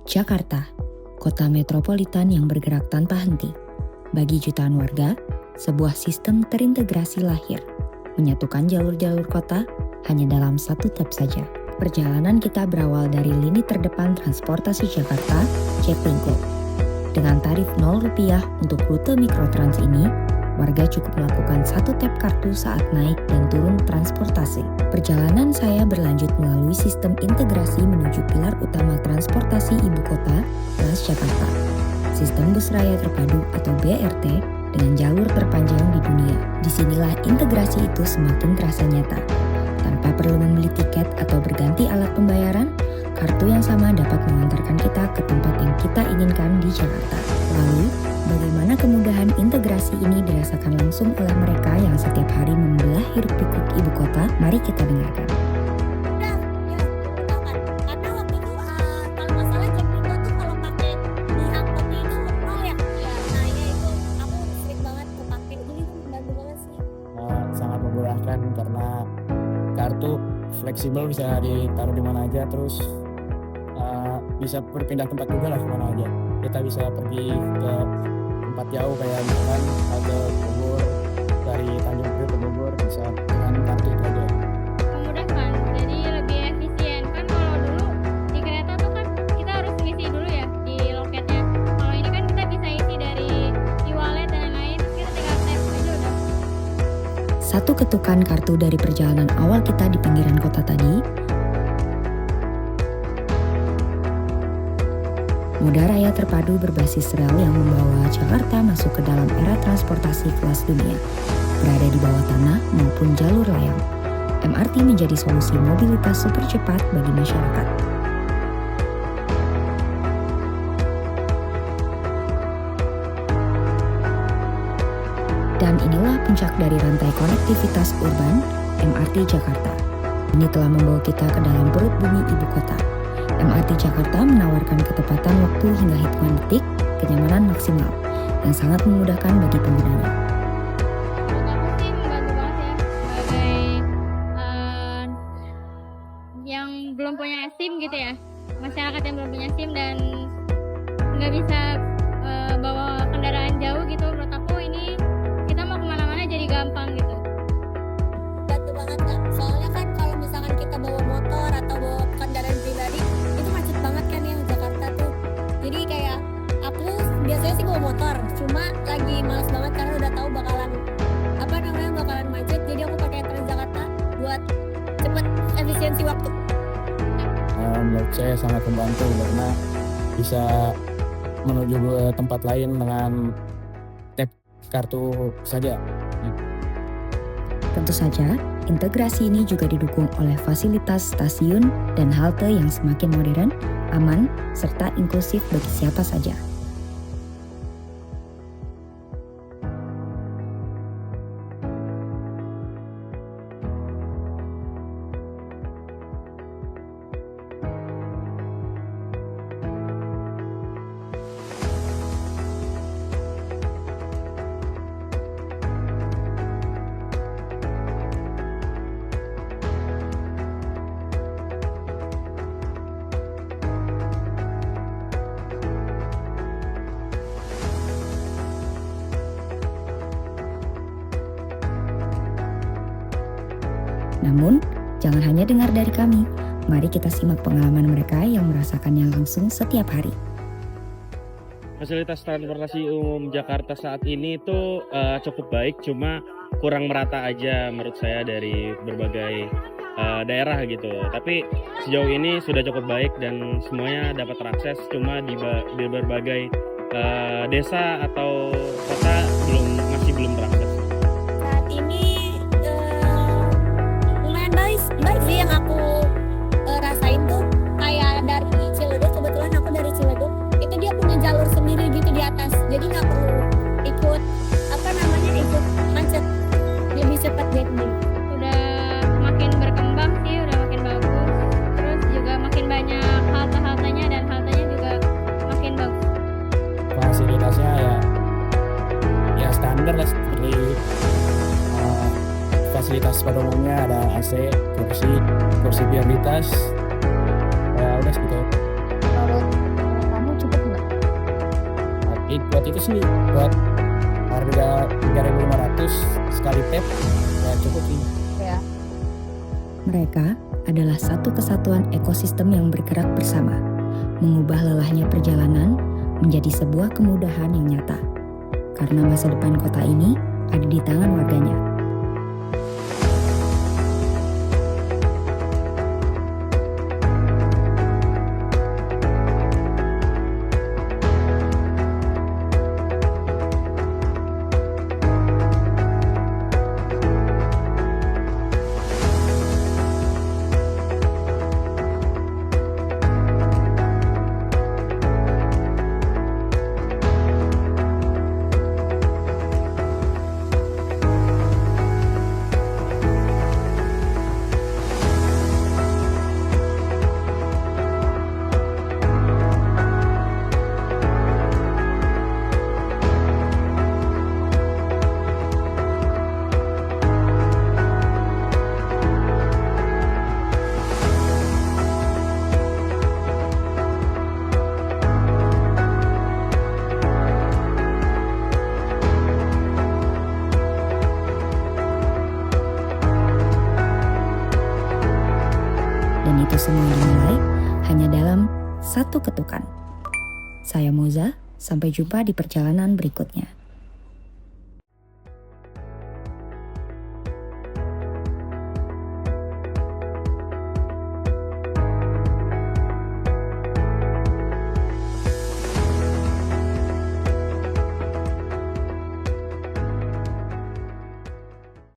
Jakarta, kota metropolitan yang bergerak tanpa henti. Bagi jutaan warga, sebuah sistem terintegrasi lahir, menyatukan jalur-jalur kota hanya dalam satu tap saja. Perjalanan kita berawal dari lini terdepan transportasi Jakarta, Jaklingko. Dengan tarif Rp0 untuk rute mikrotrans ini, warga cukup melakukan satu tap kartu saat naik dan turun transportasi. Perjalanan saya berlanjut melalui sistem integrasi menuju pilar utama transportasi ibu kota, Transjakarta. Sistem bus raya terpadu atau BRT dengan jalur terpanjang di dunia. Disinilah integrasi itu semakin terasa nyata. Tanpa perlu membeli tiket atau berganti alat pembayaran, kartu yang sama dapat mengantarkan kita ke tempat yang kita inginkan di Jakarta. Lalu, bagaimana kemudahan integrasi ini dirasakan langsung oleh mereka yang setiap hari membelah hiruk-pikuk ibu kota? Mari kita dengarkan. Karena waktu itu kalau nggak salah Jaklingko tuh kalau pakai di angkotnya itu nol ya. Nah ya itu aku sering banget kepake, jadi itu membantu banget sih. Sangat memudahkan karena kartu fleksibel, bisa ditaruh di mana aja, terus bisa berpindah tempat juga lah kemana aja. Kita bisa pergi ke tempat jauh kayak misalkan ke Bogor, dari Tanjung Priok ke Bogor bisa dengan kartu itu aja. Memudahkan, jadi lebih efisien. Kan kalau dulu di kereta tuh kan kita harus ngisi dulu ya di loketnya. Kalau ini kan kita bisa isi dari e-wallet dan lain-lain, kita tinggal tap aja udah. Satu ketukan kartu dari perjalanan awal kita di pinggiran kota tadi, moda raya terpadu berbasis rel yang membawa Jakarta masuk ke dalam era transportasi kelas dunia, berada di bawah tanah maupun jalur layang. MRT menjadi solusi mobilitas super cepat bagi masyarakat. Dan inilah puncak dari rantai konektivitas urban, MRT Jakarta. Ini telah membawa kita ke dalam perut bumi ibu kota. MRT Jakarta menawarkan ketepatan waktu hingga hitungan detik, kenyamanan maksimal, yang sangat memudahkan bagi penggunanya. Menurut aku sih membantu banget ya, sebagai yang belum punya SIM gitu ya, masyarakat yang belum punya SIM dan nggak bisa bawa kendaraan jauh gitu. Menurut aku ini kita mau kemana-mana jadi gampang gitu. Bantu banget Kak. Soalnya kan kalau misalkan kita bawa motor atau bawa kendaraan pribadi itu macet banget kan yang Jakarta tuh. Jadi kayak aku biasanya sih bawa motor, cuma lagi males banget karena udah tahu bakalan macet. Jadi aku pakai Transjakarta buat cepet efisiensi waktu. Menurut saya sangat membantu karena bisa menuju ke tempat lain dengan tap kartu saja. Tentu saja, integrasi ini juga didukung oleh fasilitas stasiun dan halte yang semakin modern, aman, serta inklusif bagi siapa saja. Namun, jangan hanya dengar dari kami. Mari kita simak pengalaman mereka yang merasakannya langsung setiap hari. Fasilitas transportasi umum Jakarta saat ini itu cukup baik, cuma kurang merata aja menurut saya dari berbagai daerah gitu. Tapi sejauh ini sudah cukup baik dan semuanya dapat terakses, cuma di berbagai desa atau kota masih belum terakses. Saat ini lumayan baik sih yang aku rasain tuh. Kayak dari Ciledug, kebetulan aku dari Ciledug, itu dia punya jalur sendiri gitu di atas, jadi nggak perlu ikut ikut macet, lebih cepat jadi. Udah makin berkembang sih, udah makin bagus. Terus juga makin banyak halte-haltenya dan haltenya juga makin bagus. Fasilitasnya ya standar lah, seperti fasilitas pada umumnya, ada AC, kursi biar di tas, ya udah segitu. Menurut buat itu sih, buat harga 3.500 sekali tap ya cukup sih. Ya. Mereka adalah satu kesatuan ekosistem yang bergerak bersama, mengubah lelahnya perjalanan menjadi sebuah kemudahan yang nyata. Karena masa depan kota ini ada di tangan warganya. Dan itu semua dimulai hanya dalam satu ketukan. Saya Moza, sampai jumpa di perjalanan berikutnya.